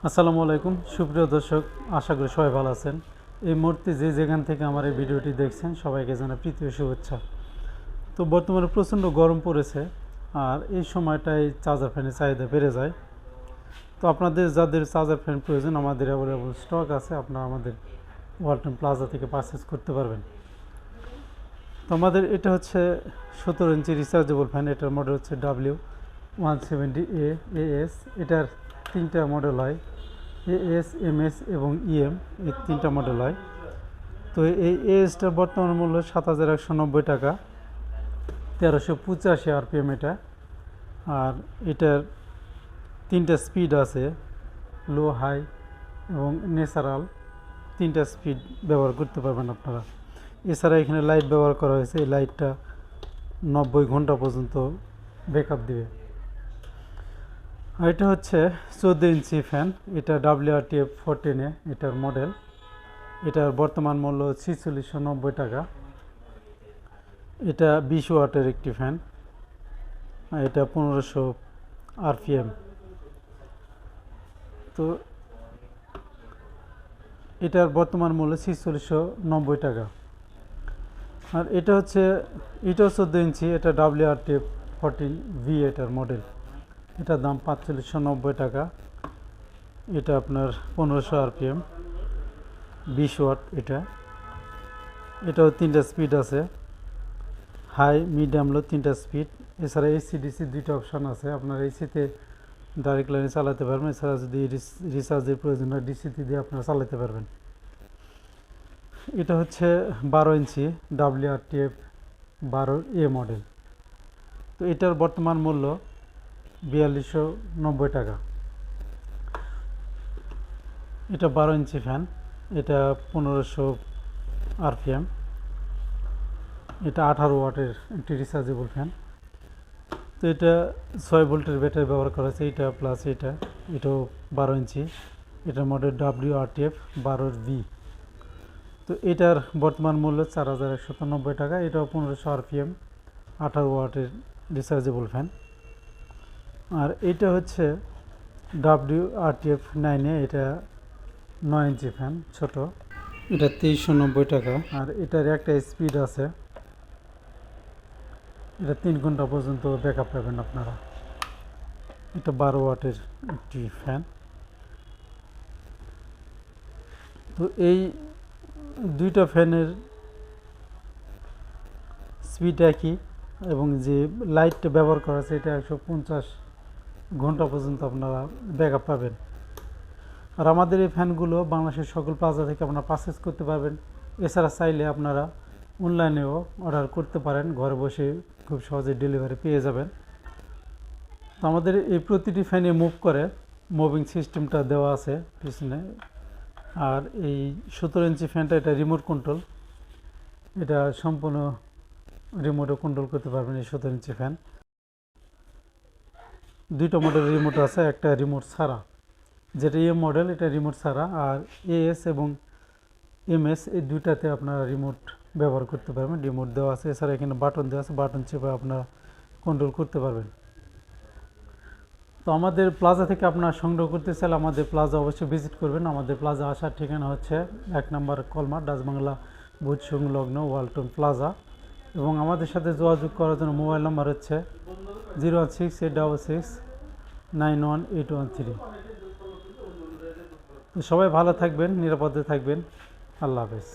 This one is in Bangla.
আসসালামু আলাইকুম সুপ্রিয় দর্শক, আশা করি সবাই ভালো আছেন। এই মুহূর্তে যে যেখান থেকে আমার এই ভিডিওটি দেখছেন সবাইকে জানাই প্রীতি ও শুভেচ্ছা। তো বর্তমানে প্রচণ্ড গরম পড়েছে, আর এই সময়টায় চার্জার ফ্যানের চাহিদা বেড়ে যায়। তো আপনাদের যাদের চার্জার ফ্যান প্রয়োজন, আমাদের অ্যাভেলেবল স্টক আছে, আপনারা আমাদের ওয়ালটন প্লাজা থেকে পারচেস করতে পারবেন। তো আমাদের এটা হচ্ছে 17 ইঞ্চি রিচার্জেবল ফ্যান। এটার মডেল হচ্ছে W170A AS। এটার তিনটা মডেল হয়, এএস, এমএস এবং ইএম, এই তিনটা মডেল হয়। তো এই এএসটার বর্তমান মূল্য 7,190 টাকা, 1385 আরপিএম এটা। আর এটার তিনটা স্পিড আছে, লো, হাই এবং ন্যাচারাল, তিনটা স্পিড ব্যবহার করতে পারবেন আপনারা। এছাড়া এখানে লাইট ব্যবহার করা হয়েছে, এই লাইটটা 90 ঘন্টা পর্যন্ত ব্যাকআপ দেবে। আর এটা হচ্ছে 14 ইঞ্চি ফ্যান, এটা WRTF410 এটার মডেল। এটার বর্তমান মূল্য 4690 টাকা। এটা 20 ওয়াটের একটি ফ্যান, এটা 1500 আরপিএম। তো এটার বর্তমান মূল্য 4690 টাকা। আর এটা হচ্ছে, এটাও 14 ইঞ্চি, এটা WRTF14V এটার মডেল। এটার দাম 4590 টাকা। এটা আপনার 1500 আরপিএম, 20 ওয়াট। এটাও তিনটা স্পিড আছে, হাই, মিডিয়াম, লো, তিনটা স্পিড। এছাড়া এসি ডিসি দুইটা অপশান আছে, আপনার এসিতে ডাইরেক্ট লাইনে চালাতে পারবেন। এছাড়া যদি রিচার্জের প্রয়োজন হয়, ডিসিতে দিয়ে আপনারা চালাতে পারবেন। এটা হচ্ছে 12 ইঞ্চি WRTF12A মডেল। তো এটার বর্তমান মূল্য 4290 টাকা। এটা 12 ইঞ্চি ফ্যান, এটা 1500 আরপিএম। এটা 18 ওয়াটের একটি রিচার্জেবল ফ্যান। তো এটা 6 ভোল্টের ব্যাটারি ব্যবহার করা হয়েছে, এটা প্লাস এটাও 12 ইঞ্চি। এটার মডেল WRTF12V। তো এটার বর্তমান মূল্য 4190 টাকা। এটাও 1500 আরপিএম, 18 ওয়াটের রিচার্জেবল ফ্যান। আর এটা হচ্ছে WRTF9, এটা 9 ইঞ্চি ফ্যান, ছোট। এটা 2390 টাকা। আর এটার একটা স্পিড আছে, এটা 3 ঘন্টা পর্যন্ত ব্যাকআপ পাবেন আপনারা। এটা 12 ওয়াটের একটি ফ্যান। তো এই দুইটা ফ্যানের স্পিড একই, এবং যে লাইটটা ব্যবহার করা আছে এটা 150 ঘন্টা পর্যন্ত আপনারা ব্যাকআপ পাবেন। আর আমাদের এই ফ্যানগুলো বাংলাদেশের সকল প্লাজা থেকে আপনারা পারচেস করতে পারবেন। এছাড়া চাইলে আপনারা অনলাইনেও অর্ডার করতে পারেন, ঘরে বসে খুব সহজে ডেলিভারি পেয়ে যাবেন। তো আমাদের এই প্রতিটি ফ্যানে মুভ করে, মুভিং সিস্টেমটা দেওয়া আছে পিছনে। আর এই 17 ইঞ্চি ফ্যানটা, এটা রিমোট কন্ট্রোল, এটা সম্পূর্ণ রিমোটে কন্ট্রোল করতে পারবেন এই 17 ইঞ্চি ফ্যান। দুইটা মডেল রিমোট আছে, একটা রিমোট ছাড়া, যেটা এম মডেল এটা রিমোট ছাড়া। আর এএস এবং এমএস এই দুইটাতে আপনারা রিমোট ব্যবহার করতে পারবেন, রিমোট দেওয়া আছে। এছাড়া এখানে বাটন দেওয়া আছে, বাটন চেপে আপনারা কন্ট্রোল করতে পারবেন। তো আমাদের প্লাজা থেকে আপনারা সংগ্রহ করতে চাইলে আমাদের প্লাজা অবশ্যই ভিজিট করবেন। আমাদের প্লাজা আসার ঠিকানা হচ্ছে 1 নম্বর কলমার, ডাচবাংলা বুথ সংলগ্ন ওয়ালটন প্লাজা। এবং আমাদের সাথে যোগাযোগ করার জন্য মোবাইল নাম্বার হচ্ছে 01686691813। তো সবাই ভালো থাকবেন, নিরাপদে থাকবেন। আল্লাহ হাফেজ।